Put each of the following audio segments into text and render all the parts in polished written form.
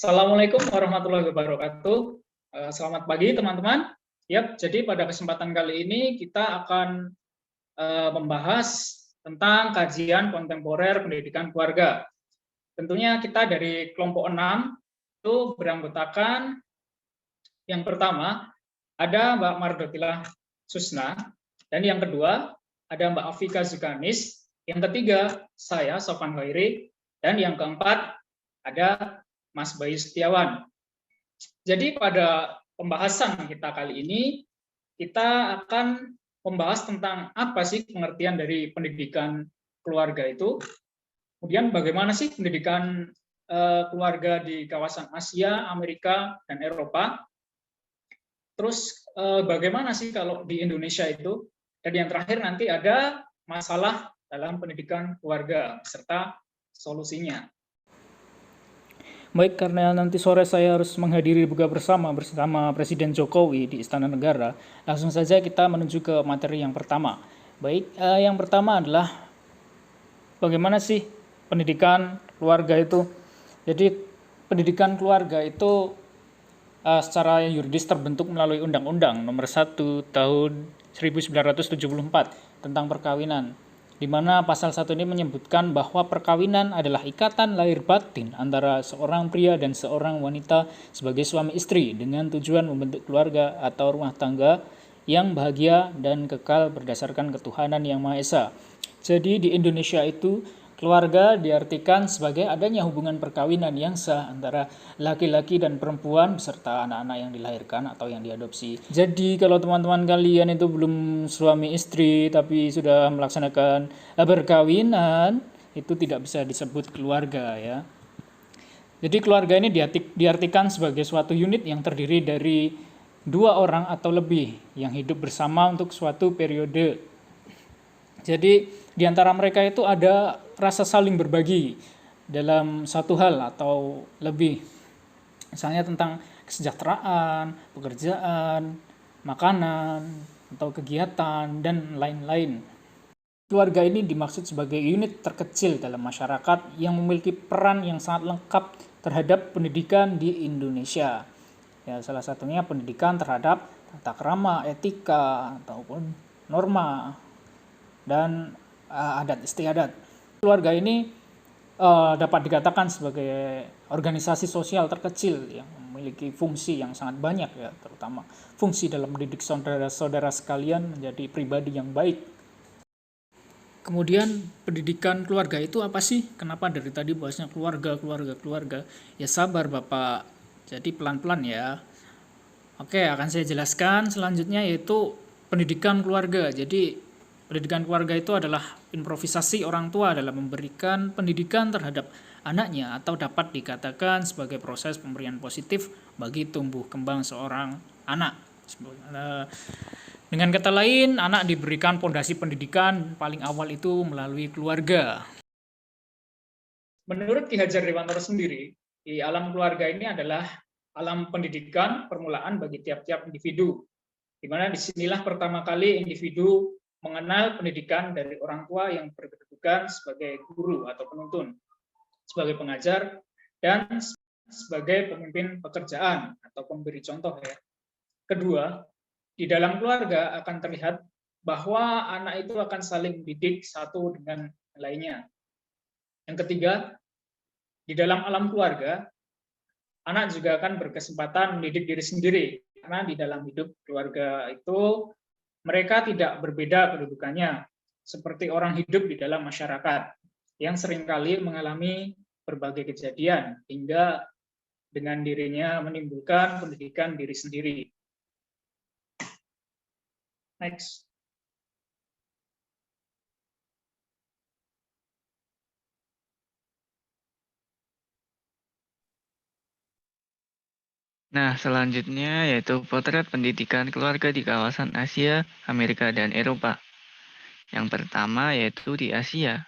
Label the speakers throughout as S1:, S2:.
S1: Assalamualaikum warahmatullahi wabarakatuh. Selamat pagi teman-teman. Jadi pada kesempatan kali ini kita akan membahas tentang kajian kontemporer pendidikan keluarga. Tentunya kita dari kelompok 6 itu beranggotakan yang pertama ada Mbak Mardotilah Susna, dan yang kedua ada Mbak Afika Zukanis, yang ketiga saya Sofan Khairi, dan yang keempat ada Mas Bayu Setiawan. Jadi pada pembahasan kita kali ini, kita akan membahas tentang apa sih pengertian dari pendidikan keluarga itu, kemudian bagaimana sih pendidikan keluarga di kawasan Asia, Amerika, dan Eropa, terus bagaimana sih kalau di Indonesia itu, dan yang terakhir nanti ada masalah dalam pendidikan keluarga, serta solusinya.
S2: Baik, karena nanti sore saya harus menghadiri buka bersama Presiden Jokowi di Istana Negara, langsung saja kita menuju ke materi yang pertama. Baik, yang pertama adalah bagaimana sih pendidikan keluarga itu. Jadi pendidikan keluarga itu secara yuridis terbentuk melalui Undang-Undang Nomor 1 Tahun 1974 tentang perkawinan, di mana pasal 1 ini menyebutkan bahwa perkawinan adalah ikatan lahir batin antara seorang pria dan seorang wanita sebagai suami istri dengan tujuan membentuk keluarga atau rumah tangga yang bahagia dan kekal berdasarkan ketuhanan yang Maha Esa. Jadi di Indonesia itu keluarga diartikan sebagai adanya hubungan perkawinan yang sah antara laki-laki dan perempuan beserta anak-anak yang dilahirkan atau yang diadopsi. Jadi kalau teman-teman kalian itu belum suami istri tapi sudah melaksanakan perkawinan, itu tidak bisa disebut keluarga ya. Jadi keluarga ini diartikan sebagai suatu unit yang terdiri dari dua orang atau lebih yang hidup bersama untuk suatu periode. Jadi di antara mereka itu ada rasa saling berbagi dalam satu hal atau lebih. Misalnya tentang kesejahteraan, pekerjaan, makanan, atau kegiatan, dan lain-lain. Keluarga ini dimaksud sebagai unit terkecil dalam masyarakat yang memiliki peran yang sangat lengkap terhadap pendidikan di Indonesia. Ya, salah satunya pendidikan terhadap tata krama, etika, ataupun norma, dan adat istiadat. Keluarga ini dapat dikatakan sebagai organisasi sosial terkecil yang memiliki fungsi yang sangat banyak ya, terutama fungsi dalam mendidik saudara-saudara sekalian menjadi pribadi yang baik. Kemudian pendidikan keluarga itu apa sih? Kenapa dari tadi bahasnya keluarga? Ya sabar Bapak, jadi pelan-pelan ya. Oke, akan saya jelaskan selanjutnya yaitu pendidikan keluarga. Jadi pendidikan keluarga itu adalah improvisasi orang tua dalam memberikan pendidikan terhadap anaknya atau dapat dikatakan sebagai proses pemberian positif bagi tumbuh kembang seorang anak. Dengan kata lain, anak diberikan fondasi pendidikan paling awal itu melalui keluarga.
S1: Menurut Ki Hajar Dewantara sendiri, di alam keluarga ini adalah alam pendidikan permulaan bagi tiap-tiap individu, di mana disinilah pertama kali individu mengenal pendidikan dari orang tua yang berkedudukan sebagai guru atau penuntun, sebagai pengajar, dan sebagai pemimpin pekerjaan atau pemberi contoh ya. Kedua, di dalam keluarga akan terlihat bahwa anak itu akan saling mendidik satu dengan lainnya. Yang ketiga, di dalam alam keluarga, anak juga akan berkesempatan mendidik diri sendiri, karena di dalam hidup keluarga itu mereka tidak berbeda kedudukannya, seperti orang hidup di dalam masyarakat, yang seringkali mengalami berbagai kejadian, hingga dengan dirinya menimbulkan pendidikan diri sendiri. Next.
S3: Nah, selanjutnya yaitu potret pendidikan keluarga di kawasan Asia, Amerika, dan Eropa. Yang pertama yaitu di Asia.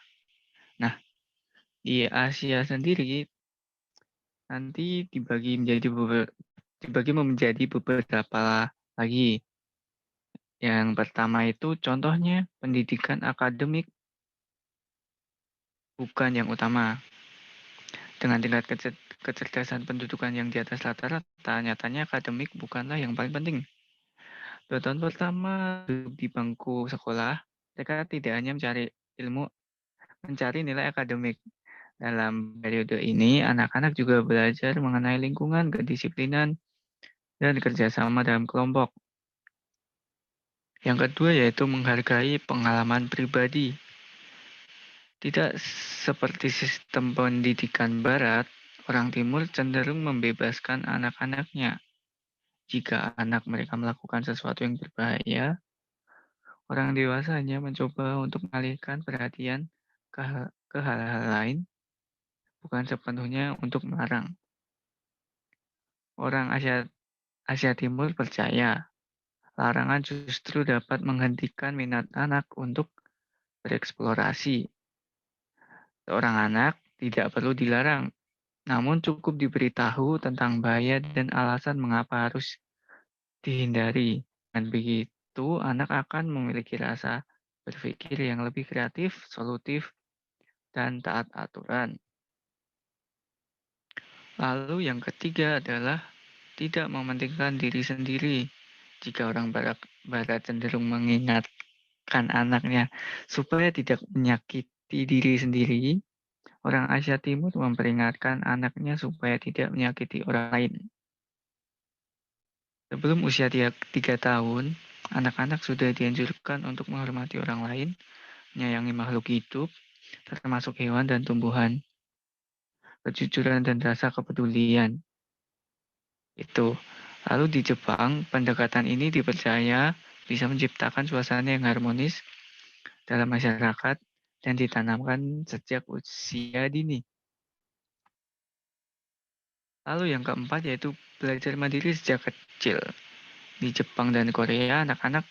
S3: Nah, di Asia sendiri nanti dibagi menjadi beberapa lagi. Yang pertama itu contohnya pendidikan akademik bukan yang utama. Dengan tingkat kecerdasan pendudukan yang di atas rata-rata, nyatanya akademik bukanlah yang paling penting. 2 tahun pertama duduk di bangku sekolah, mereka tidak hanya mencari nilai akademik. Dalam periode ini, anak-anak juga belajar mengenai lingkungan, kedisiplinan, dan kerjasama dalam kelompok. Yang kedua yaitu menghargai pengalaman pribadi. Tidak seperti sistem pendidikan Barat, orang Timur cenderung membebaskan anak-anaknya. Jika anak mereka melakukan sesuatu yang berbahaya, orang dewasa hanya mencoba untuk mengalihkan perhatian ke hal-hal lain, bukan sepenuhnya untuk melarang. Orang Asia Timur percaya larangan justru dapat menghentikan minat anak untuk bereksplorasi. Seorang anak tidak perlu dilarang, namun cukup diberitahu tentang bahaya dan alasan mengapa harus dihindari. Dan begitu, anak akan memiliki rasa berpikir yang lebih kreatif, solutif, dan taat aturan. Lalu yang ketiga adalah tidak mementingkan diri sendiri. Jika orang barat cenderung mengingatkan anaknya supaya tidak menyakiti diri sendiri, orang Asia Timur memperingatkan anaknya supaya tidak menyakiti orang lain. Sebelum usia 3 tahun, anak-anak sudah dianjurkan untuk menghormati orang lain, menyayangi makhluk hidup, termasuk hewan dan tumbuhan, kejujuran dan rasa kepedulian. Itu. Lalu di Jepang, pendekatan ini dipercaya bisa menciptakan suasana yang harmonis dalam masyarakat dan ditanamkan sejak usia dini. Lalu yang keempat yaitu belajar mandiri sejak kecil. Di Jepang dan Korea, anak-anak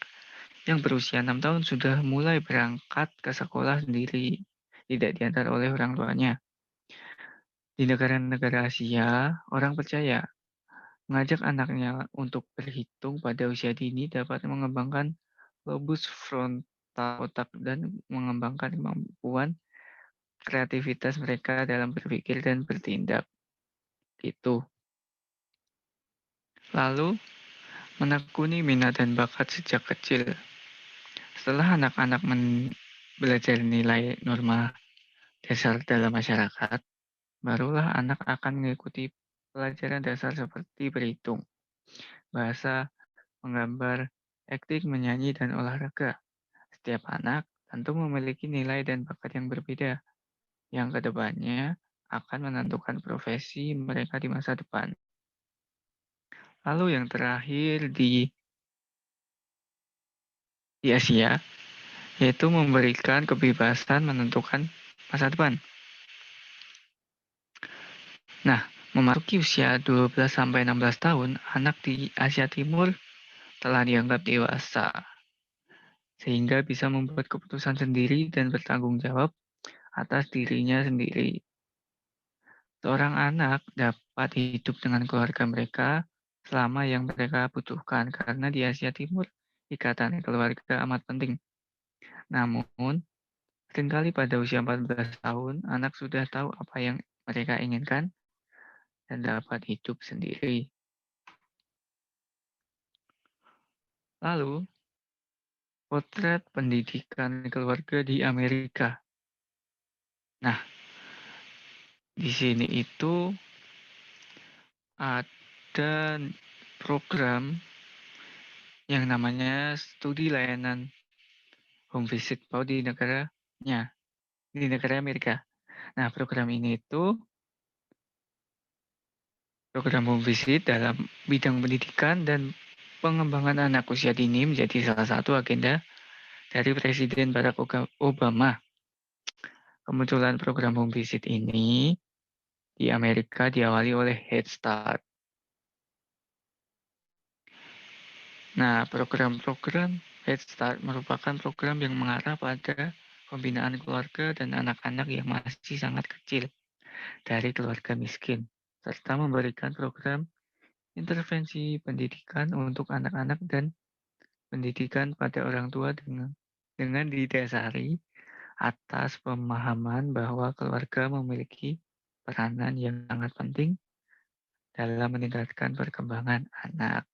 S3: yang berusia 6 tahun sudah mulai berangkat ke sekolah sendiri, tidak diantar oleh orang tuanya. Di negara-negara Asia, orang percaya mengajak anaknya untuk berhitung pada usia dini dapat mengembangkan lobus frontal otak dan mengembangkan kemampuan kreativitas mereka dalam berpikir dan bertindak. Itu. Lalu, menekuni minat dan bakat sejak kecil. Setelah anak-anak belajar nilai norma dasar dalam masyarakat, barulah anak akan mengikuti pelajaran dasar seperti berhitung, bahasa, menggambar, akting, menyanyi, dan olahraga. Setiap anak tentu memiliki nilai dan bakat yang berbeda, yang kedepannya akan menentukan profesi mereka di masa depan. Lalu yang terakhir di Asia, yaitu memberikan kebebasan menentukan masa depan. Nah, memasuki usia 12-16 tahun, anak di Asia Timur telah dianggap dewasa, sehingga bisa membuat keputusan sendiri dan bertanggung jawab atas dirinya sendiri. Seorang anak dapat hidup dengan keluarga mereka selama yang mereka butuhkan, karena di Asia Timur ikatan keluarga amat penting. Namun, seringkali pada usia 14 tahun, anak sudah tahu apa yang mereka inginkan dan dapat hidup sendiri. Lalu, potret pendidikan keluarga di Amerika. Nah, di sini itu ada program yang namanya studi layanan home visit di negara Amerika. Nah, program ini itu program home visit dalam bidang pendidikan dan pengembangan anak usia dini menjadi salah satu agenda dari Presiden Barack Obama. Kemunculan program home visit ini di Amerika diawali oleh Head Start. Nah, program-program Head Start merupakan program yang mengarah pada pembinaan keluarga dan anak-anak yang masih sangat kecil dari keluarga miskin, serta memberikan program intervensi pendidikan untuk anak-anak dan pendidikan pada orang tua dengan didasari atas pemahaman bahwa keluarga memiliki peranan yang sangat penting dalam meningkatkan perkembangan anak.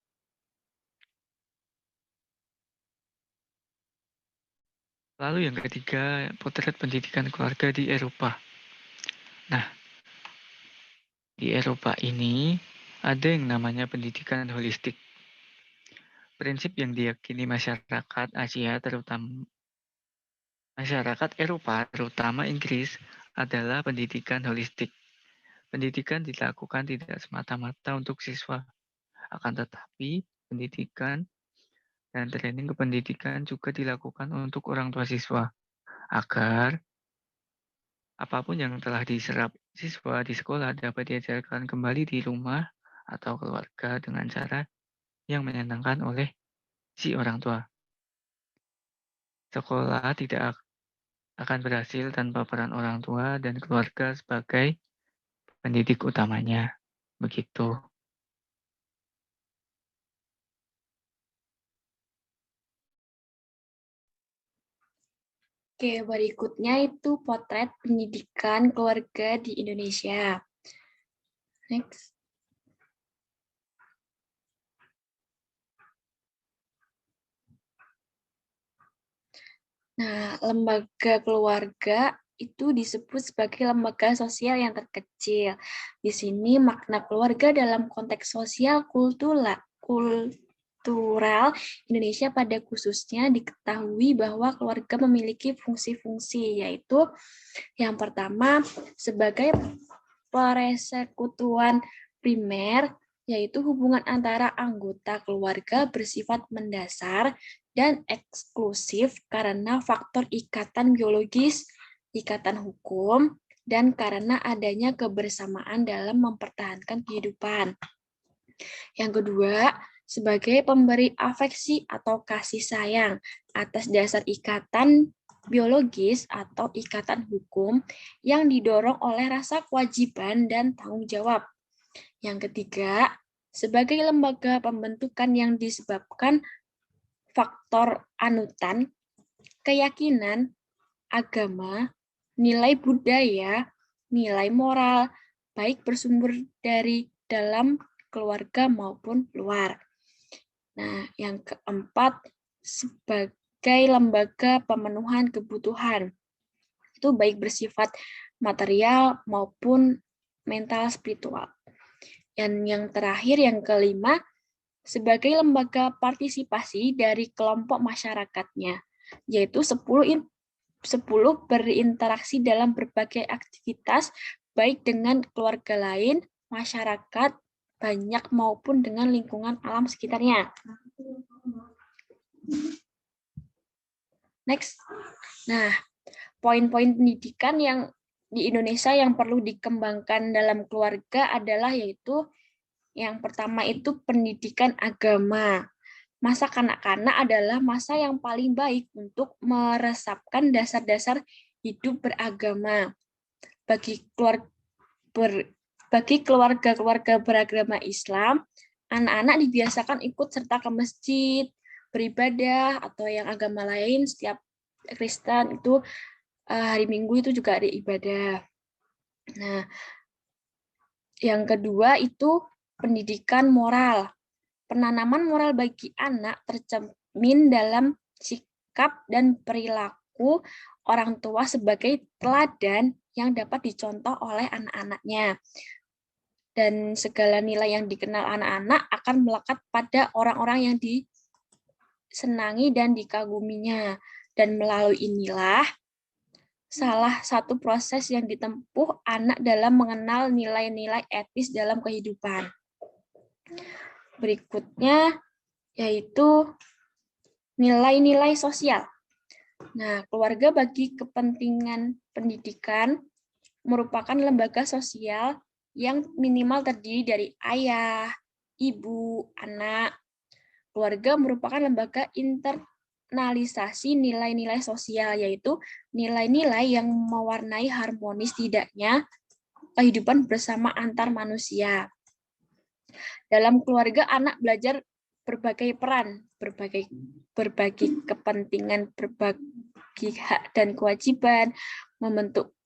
S3: Lalu yang ketiga, potret pendidikan keluarga di Eropa. Nah, di Eropa ini ada yang namanya pendidikan holistik. Prinsip yang diyakini masyarakat Asia, terutama masyarakat Eropa, terutama Inggris, adalah pendidikan holistik. Pendidikan dilakukan tidak semata-mata untuk siswa, akan tetapi pendidikan dan training kependidikan juga dilakukan untuk orang tua siswa, agar apapun yang telah diserap siswa di sekolah dapat diajarkan kembali di rumah atau keluarga dengan cara yang menyenangkan oleh si orang tua. Sekolah tidak akan berhasil tanpa peran orang tua dan keluarga sebagai pendidik utamanya. Begitu.
S4: Oke, berikutnya itu potret pendidikan keluarga di Indonesia. Next. Nah, lembaga keluarga itu disebut sebagai lembaga sosial yang terkecil. Di sini makna keluarga dalam konteks sosial kultural Indonesia pada khususnya diketahui bahwa keluarga memiliki fungsi-fungsi, yaitu yang pertama sebagai persekutuan primer, yaitu hubungan antara anggota keluarga bersifat mendasar dan eksklusif karena faktor ikatan biologis, ikatan hukum, dan karena adanya kebersamaan dalam mempertahankan kehidupan. Yang kedua, sebagai pemberi afeksi atau kasih sayang atas dasar ikatan biologis atau ikatan hukum yang didorong oleh rasa kewajiban dan tanggung jawab. Yang ketiga, sebagai lembaga pembentukan yang disebabkan faktor anutan, keyakinan, agama, nilai budaya, nilai moral, baik bersumber dari dalam keluarga maupun luar. Nah, yang keempat, sebagai lembaga pemenuhan kebutuhan. Itu baik bersifat material maupun mental spiritual. Dan yang terakhir, yang kelima, sebagai lembaga partisipasi dari kelompok masyarakatnya, yaitu 10 berinteraksi dalam berbagai aktivitas, baik dengan keluarga lain, masyarakat, banyak maupun dengan lingkungan alam sekitarnya. Next. Nah, poin-poin pendidikan yang di Indonesia yang perlu dikembangkan dalam keluarga adalah yaitu yang pertama itu pendidikan agama. Masa kanak-kanak adalah masa yang paling baik untuk meresapkan dasar-dasar hidup beragama. Bagi keluarga-keluarga beragama Islam, anak-anak dibiasakan ikut serta ke masjid, beribadah, atau yang agama lain, setiap Kristen itu hari Minggu itu juga ada ibadah. Nah, yang kedua itu pendidikan moral. Penanaman moral bagi anak tercermin dalam sikap dan perilaku orang tua sebagai teladan yang dapat dicontoh oleh anak-anaknya. Dan segala nilai yang dikenal anak-anak akan melekat pada orang-orang yang disenangi dan dikaguminya. Dan melalui inilah salah satu proses yang ditempuh anak dalam mengenal nilai-nilai etis dalam kehidupan. Berikutnya yaitu nilai-nilai sosial. Nah, keluarga bagi kepentingan pendidikan merupakan lembaga sosial yang minimal terdiri dari ayah, ibu, anak. Keluarga merupakan lembaga internalisasi nilai-nilai sosial, yaitu nilai-nilai yang mewarnai harmonis tidaknya kehidupan bersama antar manusia. Dalam keluarga, anak belajar berbagai peran, berbagi kepentingan, berbagi hak dan kewajiban, membentuk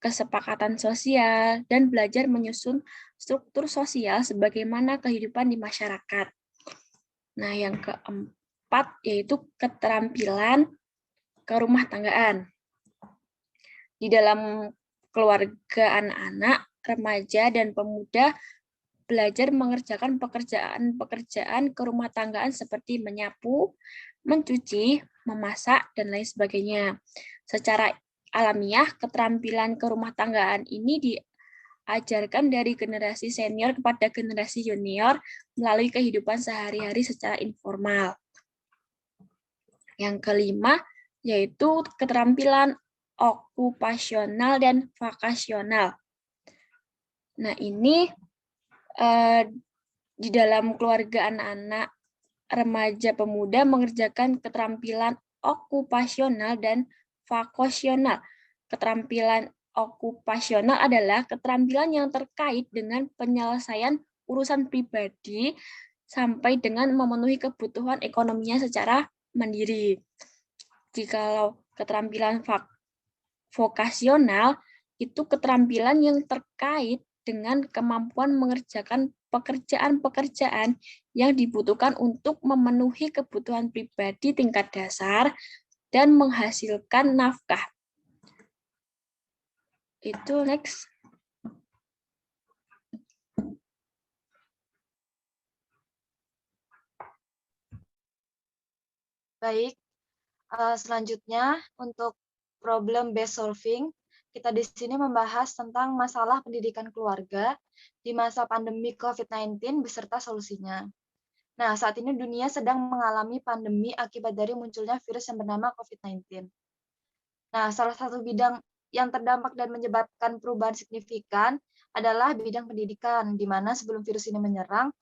S4: kesepakatan sosial, dan belajar menyusun struktur sosial sebagaimana kehidupan di masyarakat. Nah, yang keempat yaitu keterampilan kerumah tanggaan. Di dalam keluarga anak-anak, remaja, dan pemuda belajar mengerjakan pekerjaan-pekerjaan kerumah tanggaan seperti menyapu, mencuci, memasak, dan lain sebagainya. Secara alamiah, keterampilan kerumah tanggaan ini diajarkan dari generasi senior kepada generasi junior melalui kehidupan sehari-hari secara informal. Yang kelima, yaitu keterampilan okupasional dan vakasional. Nah, ini di dalam keluarga anak-anak, remaja, pemuda mengerjakan keterampilan okupasional dan vakasional. Keterampilan okupasional adalah keterampilan yang terkait dengan penyelesaian urusan pribadi sampai dengan memenuhi kebutuhan ekonominya secara mandiri. Jikalau keterampilan vokasional itu keterampilan yang terkait dengan kemampuan mengerjakan pekerjaan-pekerjaan yang dibutuhkan untuk memenuhi kebutuhan pribadi tingkat dasar dan menghasilkan nafkah. Itu next.
S5: Baik, selanjutnya untuk problem based solving, kita di sini membahas tentang masalah pendidikan keluarga di masa pandemi COVID-19 beserta solusinya. Nah, saat ini dunia sedang mengalami pandemi akibat dari munculnya virus yang bernama COVID-19. Nah, salah satu bidang yang terdampak dan menyebabkan perubahan signifikan adalah bidang pendidikan, di mana sebelum virus ini menyerang,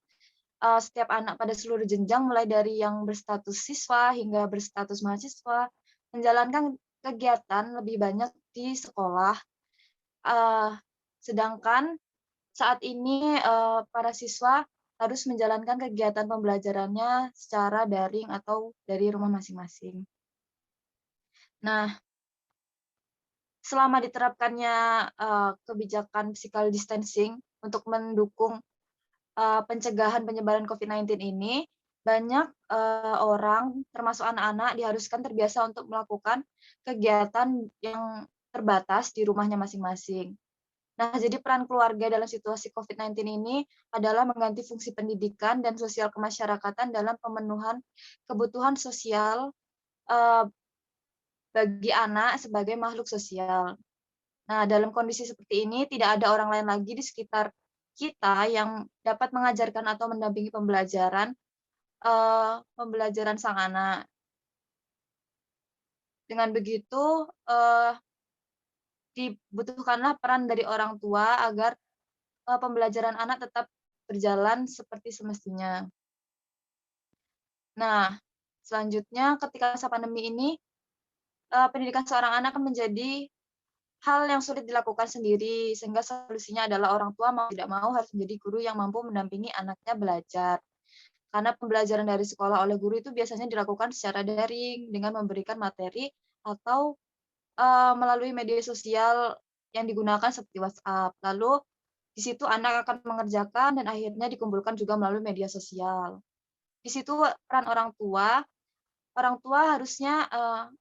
S5: setiap anak pada seluruh jenjang, mulai dari yang berstatus siswa hingga berstatus mahasiswa, menjalankan kegiatan lebih banyak di sekolah. Sedangkan saat ini para siswa harus menjalankan kegiatan pembelajarannya secara daring atau dari rumah masing-masing. Nah, selama diterapkannya kebijakan physical distancing untuk mendukung pencegahan penyebaran COVID-19 ini, banyak orang, termasuk anak-anak, diharuskan terbiasa untuk melakukan kegiatan yang terbatas di rumahnya masing-masing. Nah, jadi peran keluarga dalam situasi COVID-19 ini adalah mengganti fungsi pendidikan dan sosial kemasyarakatan dalam pemenuhan kebutuhan sosial bagi anak sebagai makhluk sosial. Nah, dalam kondisi seperti ini, tidak ada orang lain lagi di sekitar kita yang dapat mengajarkan atau mendampingi pembelajaran sang anak. Dengan begitu, dibutuhkanlah peran dari orang tua agar pembelajaran anak tetap berjalan seperti semestinya. Nah, selanjutnya ketika masa pandemi ini, pendidikan seorang anak akan menjadi hal yang sulit dilakukan sendiri, sehingga solusinya adalah orang tua mau tidak mau harus menjadi guru yang mampu mendampingi anaknya belajar. Karena pembelajaran dari sekolah oleh guru itu biasanya dilakukan secara daring dengan memberikan materi atau melalui media sosial yang digunakan seperti WhatsApp. Lalu di situ anak akan mengerjakan dan akhirnya dikumpulkan juga melalui media sosial. Di situ peran orang tua harusnya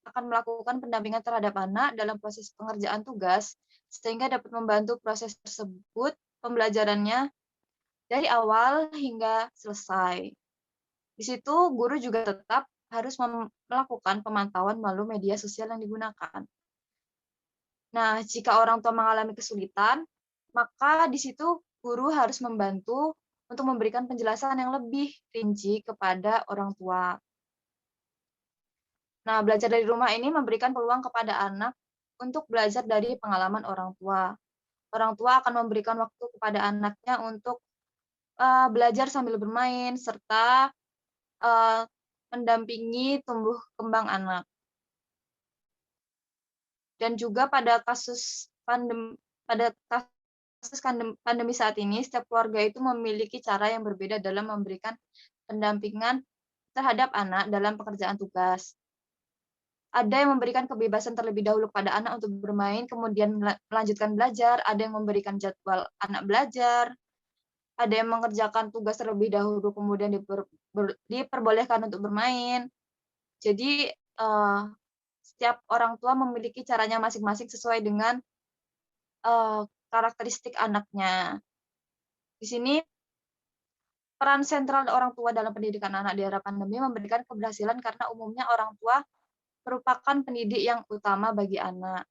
S5: akan melakukan pendampingan terhadap anak dalam proses pengerjaan tugas, sehingga dapat membantu proses tersebut pembelajarannya dari awal hingga selesai. Di situ guru juga tetap harus melakukan pemantauan melalui media sosial yang digunakan. Nah, jika orang tua mengalami kesulitan, maka di situ guru harus membantu untuk memberikan penjelasan yang lebih rinci kepada orang tua. Nah, belajar dari rumah ini memberikan peluang kepada anak untuk belajar dari pengalaman orang tua. Orang tua akan memberikan waktu kepada anaknya untuk belajar sambil bermain, serta mendampingi tumbuh kembang anak. Dan juga pada kasus pandemi saat ini, setiap keluarga itu memiliki cara yang berbeda dalam memberikan pendampingan terhadap anak dalam pekerjaan tugas. Ada yang memberikan kebebasan terlebih dahulu kepada anak untuk bermain, kemudian melanjutkan belajar, ada yang memberikan jadwal anak belajar, ada yang mengerjakan tugas terlebih dahulu, kemudian diperbolehkan untuk bermain. Jadi, setiap orang tua memiliki caranya masing-masing sesuai dengan, karakteristik anaknya. Di sini, peran sentral orang tua dalam pendidikan anak di era pandemi memberikan keberhasilan karena umumnya orang tua merupakan pendidik yang utama bagi anak.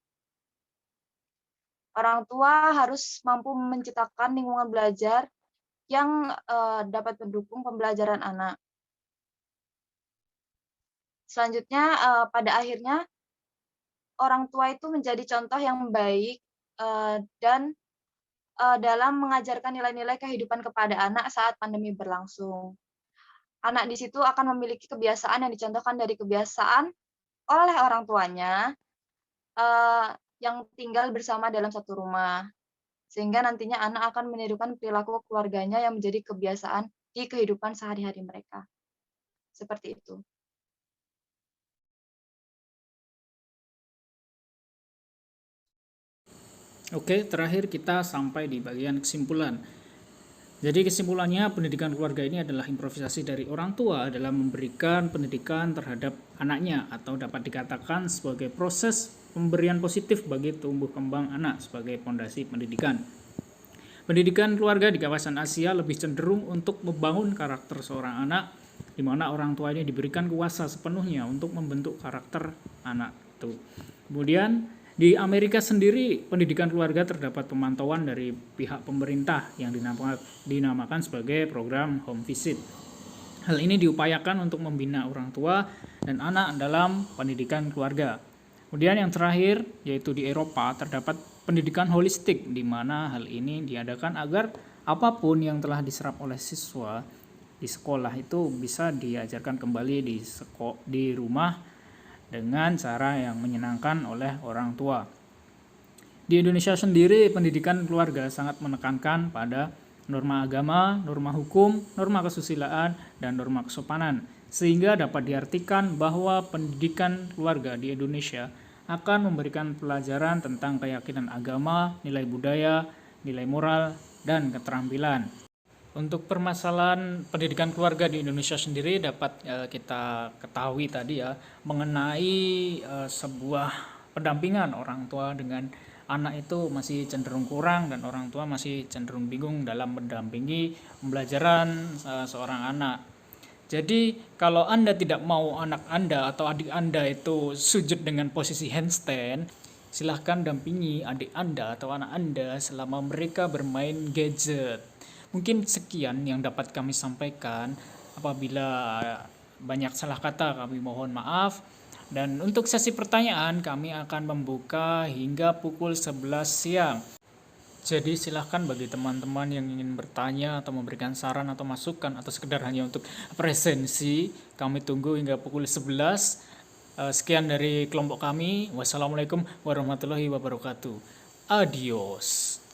S5: Orang tua harus mampu menciptakan lingkungan belajar yang dapat mendukung pembelajaran anak. Selanjutnya, pada akhirnya orang tua itu menjadi contoh yang baik dan dalam mengajarkan nilai-nilai kehidupan kepada anak saat pandemi berlangsung. Anak di situ akan memiliki kebiasaan yang dicontohkan dari kebiasaan oleh orang tuanya yang tinggal bersama dalam satu rumah. Sehingga nantinya anak akan menirukan perilaku keluarganya yang menjadi kebiasaan di kehidupan sehari-hari mereka. Seperti itu.
S2: Oke, terakhir kita sampai di bagian kesimpulan. Jadi kesimpulannya, pendidikan keluarga ini adalah improvisasi dari orang tua dalam memberikan pendidikan terhadap anaknya, atau dapat dikatakan sebagai proses pemberian positif bagi tumbuh kembang anak sebagai fondasi pendidikan. Pendidikan keluarga di kawasan Asia lebih cenderung untuk membangun karakter seorang anak, di mana orang tua ini diberikan kuasa sepenuhnya untuk membentuk karakter anak itu. Kemudian di Amerika sendiri, pendidikan keluarga terdapat pemantauan dari pihak pemerintah yang dinamakan sebagai program home visit. Hal ini diupayakan untuk membina orang tua dan anak dalam pendidikan keluarga. Kemudian yang terakhir, yaitu di Eropa, terdapat pendidikan holistik, di mana hal ini diadakan agar apapun yang telah diserap oleh siswa di sekolah itu bisa diajarkan kembali di rumah dengan cara yang menyenangkan oleh orang tua. Di Indonesia sendiri, pendidikan keluarga sangat menekankan pada norma agama, norma hukum, norma kesusilaan, dan norma kesopanan, sehingga dapat diartikan bahwa pendidikan keluarga di Indonesia akan memberikan pelajaran tentang keyakinan agama, nilai budaya, nilai moral, dan keterampilan. Untuk permasalahan pendidikan keluarga di Indonesia sendiri dapat kita ketahui tadi ya, mengenai sebuah pendampingan orang tua dengan anak itu masih cenderung kurang, dan orang tua masih cenderung bingung dalam mendampingi pembelajaran seorang anak. Jadi kalau Anda tidak mau anak Anda atau adik Anda itu sujud dengan posisi handstand, silahkan dampingi adik Anda atau anak Anda selama mereka bermain gadget. Mungkin sekian yang dapat kami sampaikan. Apabila banyak salah kata, kami mohon maaf. Dan untuk sesi pertanyaan, kami akan membuka hingga pukul 11 siang. Jadi silahkan bagi teman-teman yang ingin bertanya atau memberikan saran atau masukan atau sekedar hanya untuk presensi, kami tunggu hingga pukul 11. Sekian dari kelompok kami. Wassalamualaikum warahmatullahi wabarakatuh. Adios.